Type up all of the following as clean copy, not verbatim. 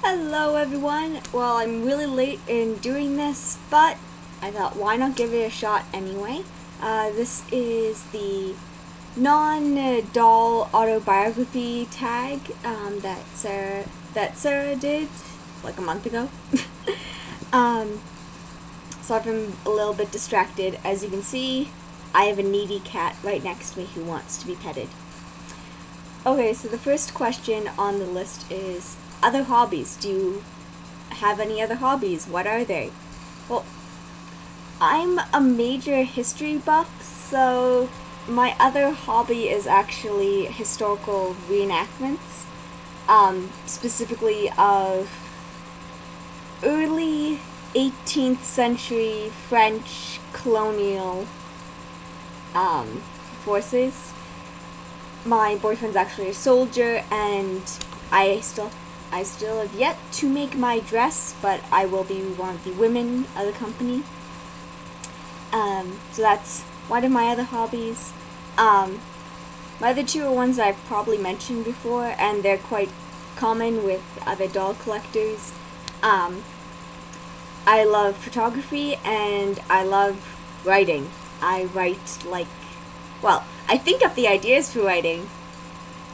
Hello everyone! Well, I'm really late in doing this, but I thought why not give it a shot anyway. This is the non-doll autobiography tag that Sarah did like a month ago. So I've been a little bit distracted. As you can see, I have a needy cat right next to me who wants to be petted. Okay, so the first question on the list is other hobbies. Do you have any other hobbies? What are they? Well, I'm a major history buff, so my other hobby is actually historical reenactments, specifically of early 18th century French colonial forces. My boyfriend's actually a soldier, and I still have yet to make my dress, but I will be one of the women of the company. So that's one of my other hobbies. My other two are ones I've probably mentioned before, and they're quite common with other doll collectors. I love photography, and I love writing. I write I think up the ideas for writing,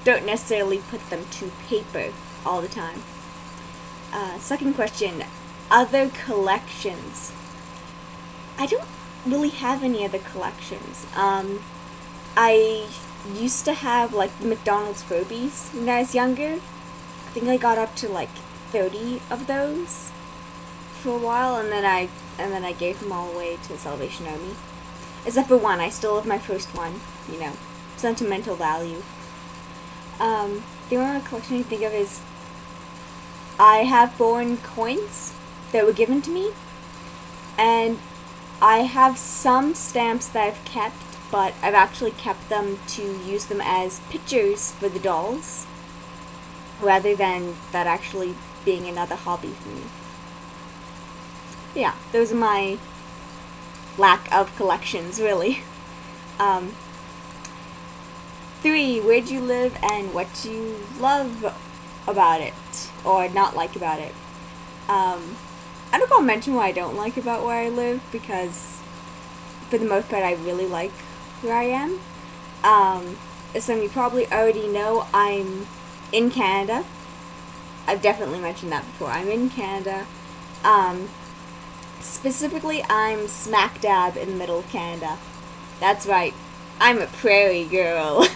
don't necessarily put them to paper all the time. Second question, other collections. I don't really have any other collections. I used to have like the McDonald's Furbies when I was younger. I think I got up to like 30 of those for a while, and then I gave them all away to the Salvation Army. Except for one, I still have my first one, you know, sentimental value. The only collection I think of is I have foreign coins that were given to me, and I have some stamps that I've kept, but I've actually kept them to use them as pictures for the dolls, rather than that actually being another hobby for me. Yeah, those are my lack of collections, really. 3, where do you live and what do you love about it, or not like about it? I don't want to mention what I don't like about where I live, because for the most part I really like where I am. As some of you probably already know, I'm in Canada. I've definitely mentioned that before. I'm in Canada. Specifically, I'm smack dab in the middle of Canada. That's right, I'm a prairie girl.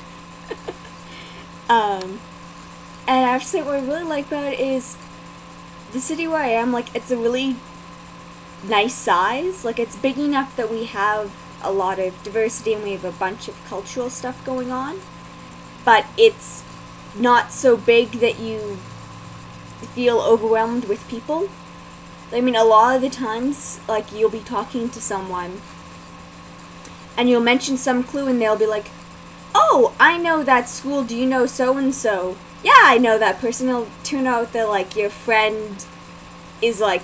And I have to say, what I really like about it is the city where I am, like, it's a really nice size. Like, it's big enough that we have a lot of diversity and we have a bunch of cultural stuff going on. But it's not so big that you feel overwhelmed with people. I mean, a lot of the times, like, you'll be talking to someone and you'll mention some clue and they'll be like, oh, I know that school, do you know so-and-so? Yeah, I know that person. It'll turn out that, like, your friend is, like,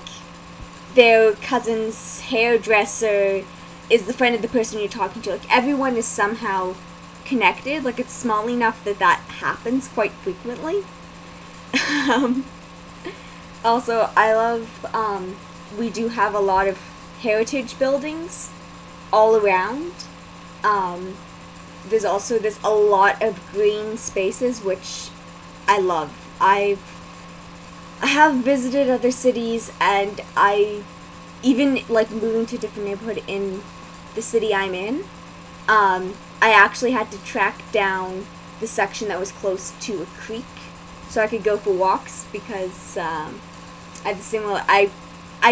their cousin's hairdresser is the friend of the person you're talking to. Like, everyone is somehow connected. Like, it's small enough that that happens quite frequently. Also, I love, we do have a lot of heritage buildings all around. There's a lot of green spaces, which I love. I have visited other cities, and I even, like, moving to a different neighborhood in the city I'm in, I actually had to track down the section that was close to a creek so I could go for walks, because I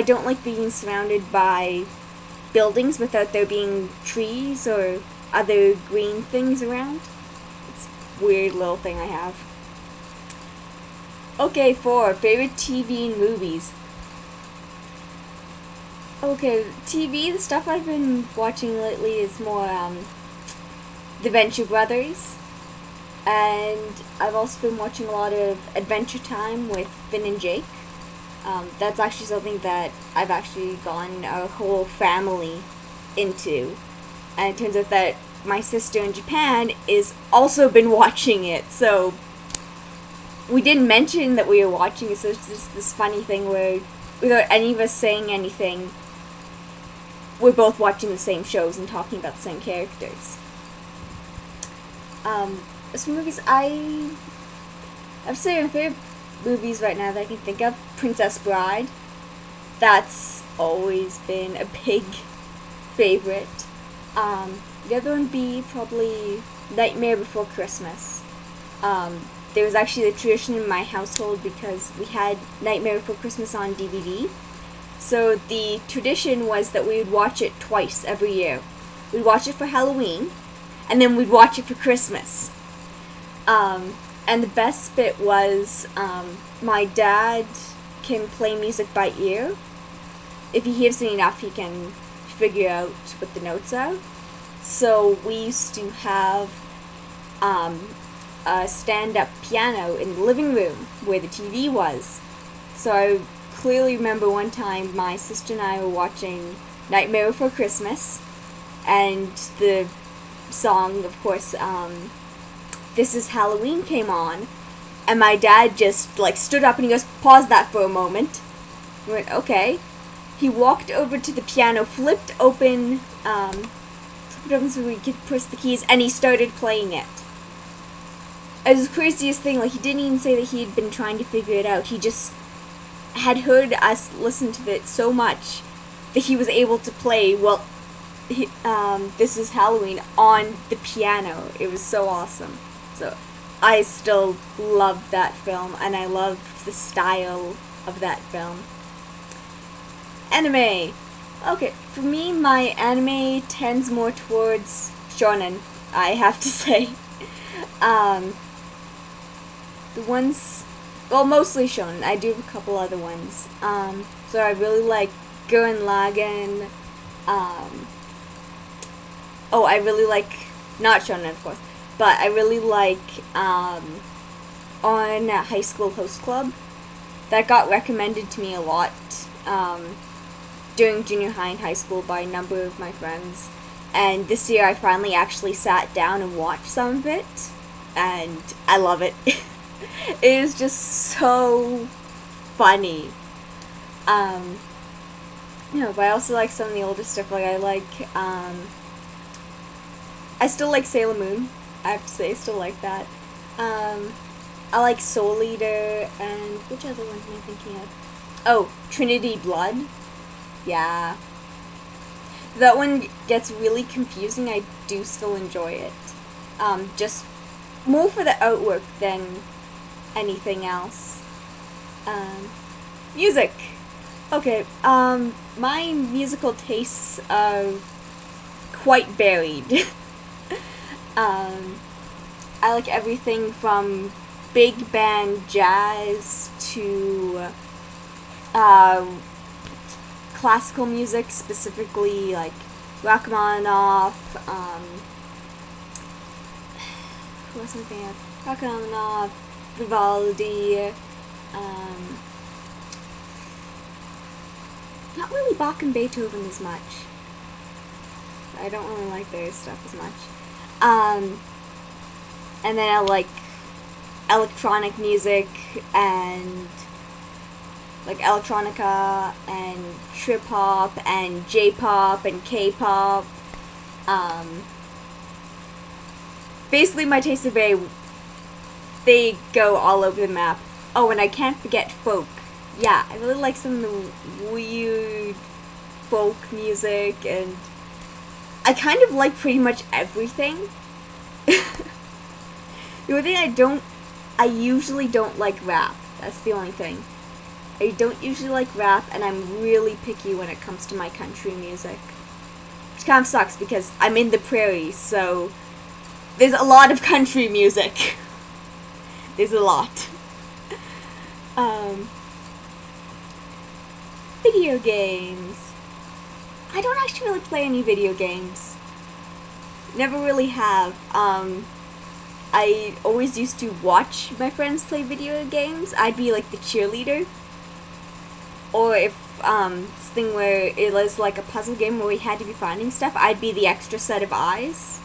don't like being surrounded by buildings without there being trees or other green things around. It's a weird little thing I have. Okay, 4, favorite TV and movies. Okay, TV, the stuff I've been watching lately is more, The Venture Brothers. And I've also been watching a lot of Adventure Time with Finn and Jake. That's actually something that I've actually gotten our whole family into. And it turns out that my sister in Japan is also been watching it, so we didn't mention that we were watching it, so it's just this funny thing where, without any of us saying anything, we're both watching the same shows and talking about the same characters. As for movies, I'd say my favorite movies right now that I can think of, Princess Bride. That's always been a big favorite. The other one would be probably Nightmare Before Christmas. There was actually the tradition in my household because we had Nightmare Before Christmas on DVD. So the tradition was that we would watch it twice every year. We'd watch it for Halloween, and then we'd watch it for Christmas. And the best bit was, my dad can play music by ear. If he hears it enough, he can figure out what the notes are. So we used to have a stand-up piano in the living room where the TV was. So I clearly remember one time my sister and I were watching Nightmare Before Christmas, and the song, of course, This Is Halloween came on, and my dad just like stood up and he goes, "Pause that for a moment." I went, "Okay." He walked over to the piano, flipped open so we could press the keys, and he started playing it. It was the craziest thing. Like, he didn't even say that he had been trying to figure it out. He just had heard us listen to it so much that he was able to play, well, This Is Halloween on the piano. It was so awesome. So I still love that film, and I love the style of that film. Anime. Okay, for me, my anime tends more towards shonen, I have to say. The ones, well, mostly shonen. I do have a couple other ones. So I really like Gurren Lagann. Oh, I really like, not shonen, of course, but I really like On High School Host Club. That got recommended to me a lot during junior high and high school by a number of my friends. And this year I finally actually sat down and watched some of it, and I love it. It is just so funny. But I also like some of the older stuff. Like, I still like Sailor Moon. I have to say, I still like that. I like Soul Eater, and which other ones am I thinking of? Oh, Trinity Blood. Yeah. That one gets really confusing. I do still enjoy it. Just more for the artwork than anything else. Music. Okay, my musical tastes are quite varied. I like everything from big band jazz to classical music, specifically like Rachmaninoff, who else am I thinking of? Rachmaninoff, Vivaldi, not really Bach and Beethoven as much. I don't really like their stuff as much. And then I like electronic music and like electronica and trip hop and J-pop and K-pop. Basically my tastes are they go all over the map. Oh, and I can't forget folk. Yeah, I really like some of the weird folk music, and I kind of like pretty much everything. The only thing I usually don't like rap. That's the only thing. I don't usually like rap, and I'm really picky when it comes to my country music. Which kind of sucks because I'm in the prairies, so there's a lot of country music. There's a lot. Video games. I don't actually really play any video games. Never really have. I always used to watch my friends play video games. I'd be like the cheerleader. Or if this thing where it was like a puzzle game where we had to be finding stuff, I'd be the extra set of eyes.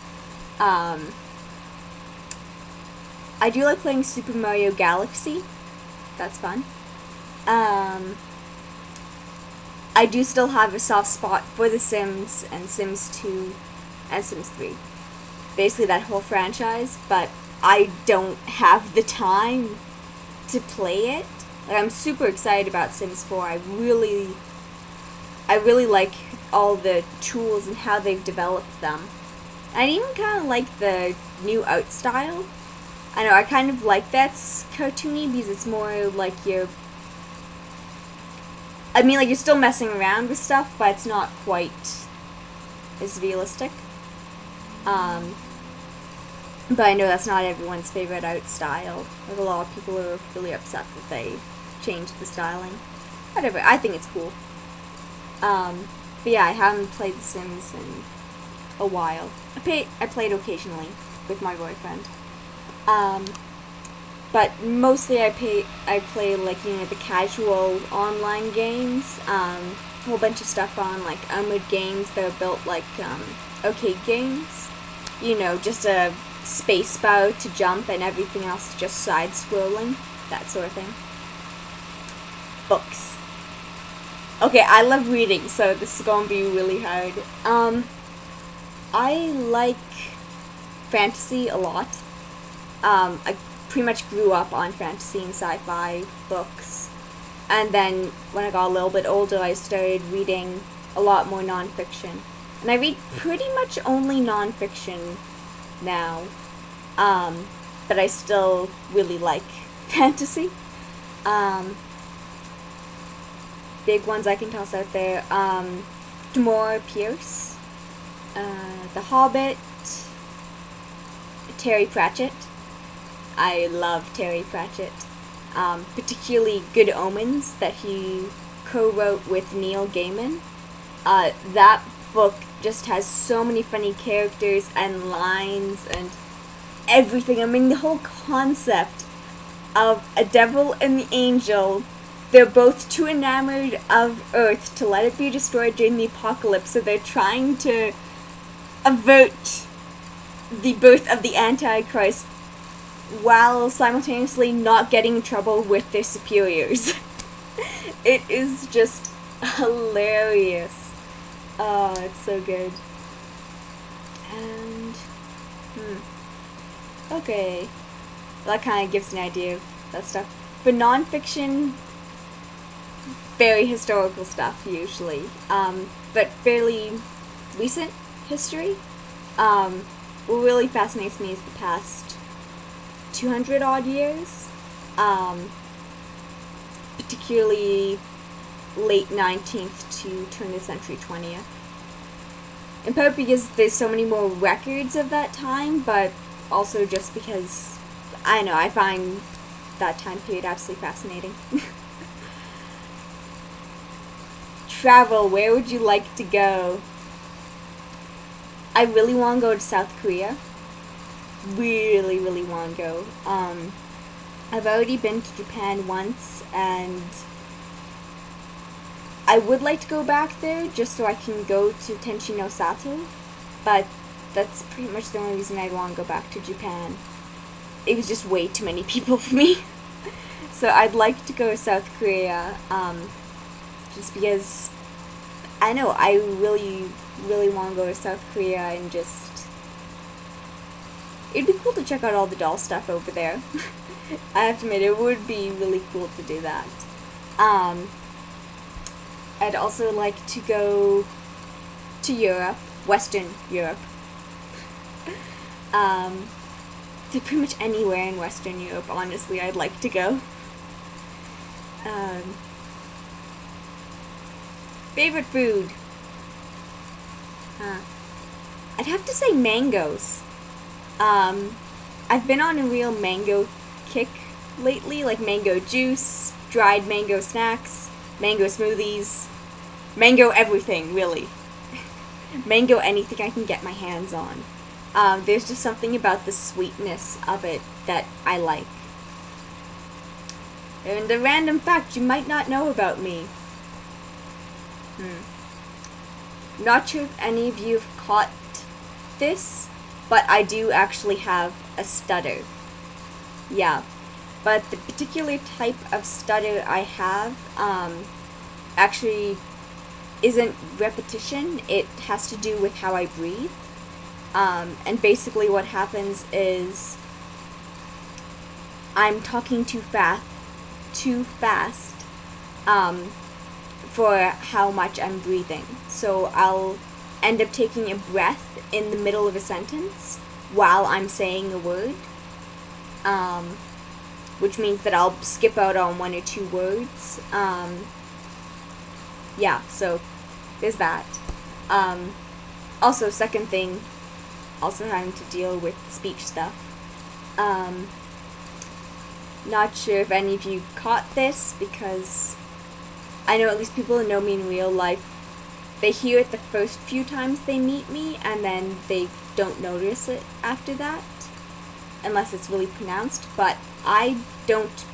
I do like playing Super Mario Galaxy. That's fun. I do still have a soft spot for The Sims and Sims 2 and Sims 3. Basically that whole franchise, but I don't have the time to play it. Like, I'm super excited about Sims 4. I really like all the tools and how they've developed them. I even kind of like the new art style. I know, I kind of like that's cartoony because it's more like you're still messing around with stuff, but it's not quite as realistic. But I know that's not everyone's favorite art style. Like, a lot of people are really upset that they changed the styling. Whatever, I think it's cool. But yeah, I haven't played The Sims in a while. I played occasionally with my boyfriend. But mostly I play like, you know, the casual online games. A whole bunch of stuff on like armored games that are built like arcade games. You know, just a space bar to jump and everything else just side scrolling, that sort of thing. Books. Okay, I love reading, so this is gonna be really hard. I like fantasy a lot. I pretty much grew up on fantasy and sci-fi books. And then when I got a little bit older, I started reading a lot more nonfiction. And I read pretty much only nonfiction now. But I still really like fantasy. Big ones I can toss out there. Demore Pierce. The Hobbit. Terry Pratchett. I love Terry Pratchett. Particularly Good Omens that he co-wrote with Neil Gaiman. That book just has so many funny characters and lines and everything. I mean, the whole concept of a devil and the angel, they're both too enamored of Earth to let it be destroyed during the apocalypse, so they're trying to avert the birth of the Antichrist while simultaneously not getting in trouble with their superiors. It is just hilarious. Oh, it's so good. And, okay. That kind of gives an idea of that stuff. For non-fiction, very historical stuff, usually. But fairly recent history. What really fascinates me is the past 200 odd years. Particularly late 19th to turn of the century 20th. In part because there's so many more records of that time, but also just because, I don't know, I find that time period absolutely fascinating. Travel, where would you like to go? I really want to go to South Korea. Really, really want to go. I've already been to Japan once, and I would like to go back there just so I can go to Tenchi no Sato, but that's pretty much the only reason I want to go back to Japan. It was just way too many people for me. So I'd like to go to South Korea, just because, I know, I really, really want to go to South Korea and just, it'd be cool to check out all the doll stuff over there. I have to admit, it would be really cool to do that. I'd also like to go to Europe, Western Europe. To pretty much anywhere in Western Europe, honestly, I'd like to go. Favorite food? I'd have to say mangoes. I've been on a real mango kick lately, like mango juice, dried mango snacks, mango smoothies, mango everything, really. Mango anything I can get my hands on. There's just something about the sweetness of it that I like. And a random fact you might not know about me. Not sure if any of you have caught this, but I do actually have a stutter. Yeah. But the particular type of stutter I have, actually isn't repetition. It has to do with how I breathe. And basically what happens is I'm talking too fast, for how much I'm breathing. So I'll end up taking a breath in the middle of a sentence while I'm saying a word, which means that I'll skip out on one or two words. Yeah, so there's that. Also, second thing, also having to deal with speech stuff. Not sure if any of you caught this, because I know at least people who know me in real life, they hear it the first few times they meet me, and then they don't notice it after that, unless it's really pronounced, but I don't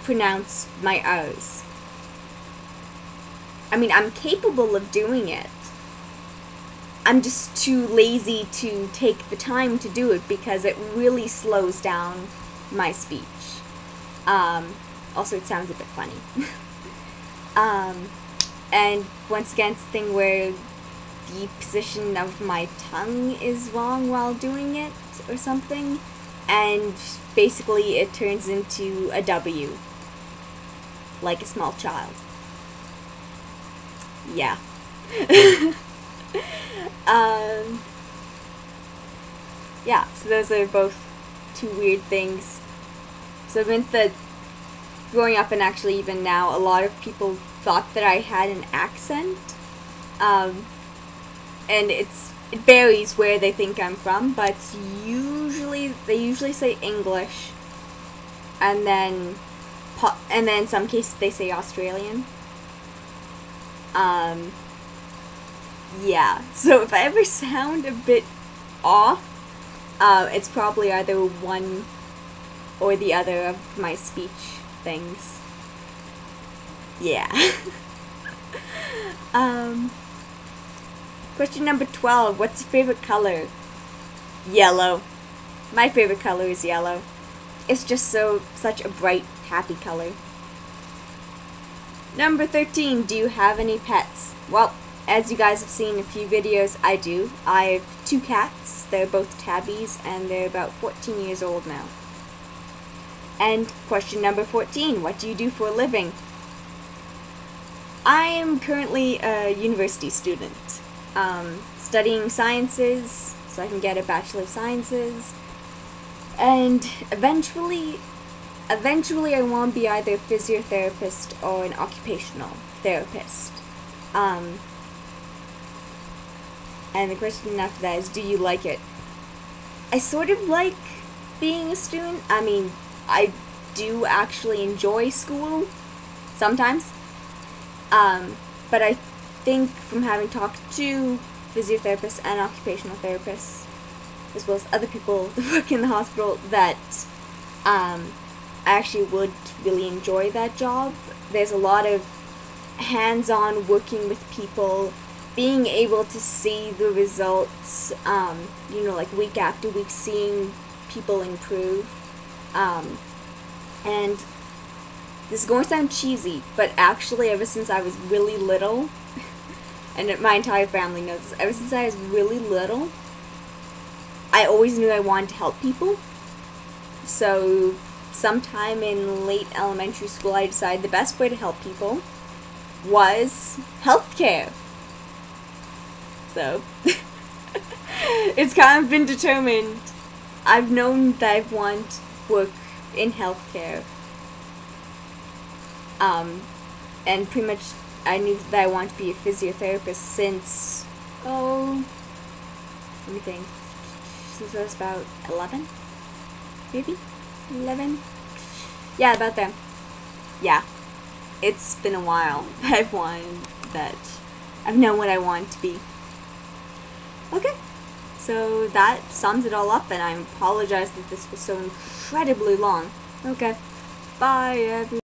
pronounce my O's. I mean, I'm capable of doing it. I'm just too lazy to take the time to do it because it really slows down my speech. Also, it sounds a bit funny. And once again, it's a thing where the position of my tongue is wrong while doing it or something, and basically it turns into a W, like a small child. Yeah. Yeah, so those are both two weird things. So I meant that growing up and actually even now, a lot of people thought that I had an accent. And it varies where they think I'm from, but they usually say English, and then in some cases they say Australian. Yeah, so if I ever sound a bit off, it's probably either one or the other of my speech things. Yeah. Question number 12. What's your favorite color? Yellow. My favorite color is yellow. It's just such a bright, happy color. Number 13. Do you have any pets? Well, as you guys have seen in a few videos, I do. I have 2 cats. They're both tabbies, and they're about 14 years old now. And question number 14. What do you do for a living? I am currently a university student, studying sciences, so I can get a Bachelor of Sciences, and eventually I want to be either a physiotherapist or an occupational therapist. And the question after that is, do you like it? I sort of like being a student. I mean, I do actually enjoy school sometimes. But I think from having talked to physiotherapists and occupational therapists, as well as other people that work in the hospital, that I actually would really enjoy that job. There's a lot of hands-on working with people, being able to see the results, like week after week, seeing people improve. And this is going to sound cheesy, but actually ever since I was really little, and my entire family knows this, ever since I was really little, I always knew I wanted to help people. So sometime in late elementary school, I decided the best way to help people was healthcare. So it's kind of been determined. I've known that I want to work in healthcare. And pretty much I knew that I wanted to be a physiotherapist since, let me think, since I was about 11? Maybe? 11? Yeah, about then. Yeah. It's been a while. I've known what I want to be. Okay. So that sums it all up, and I apologize that this was so incredibly long. Okay. Bye, everyone.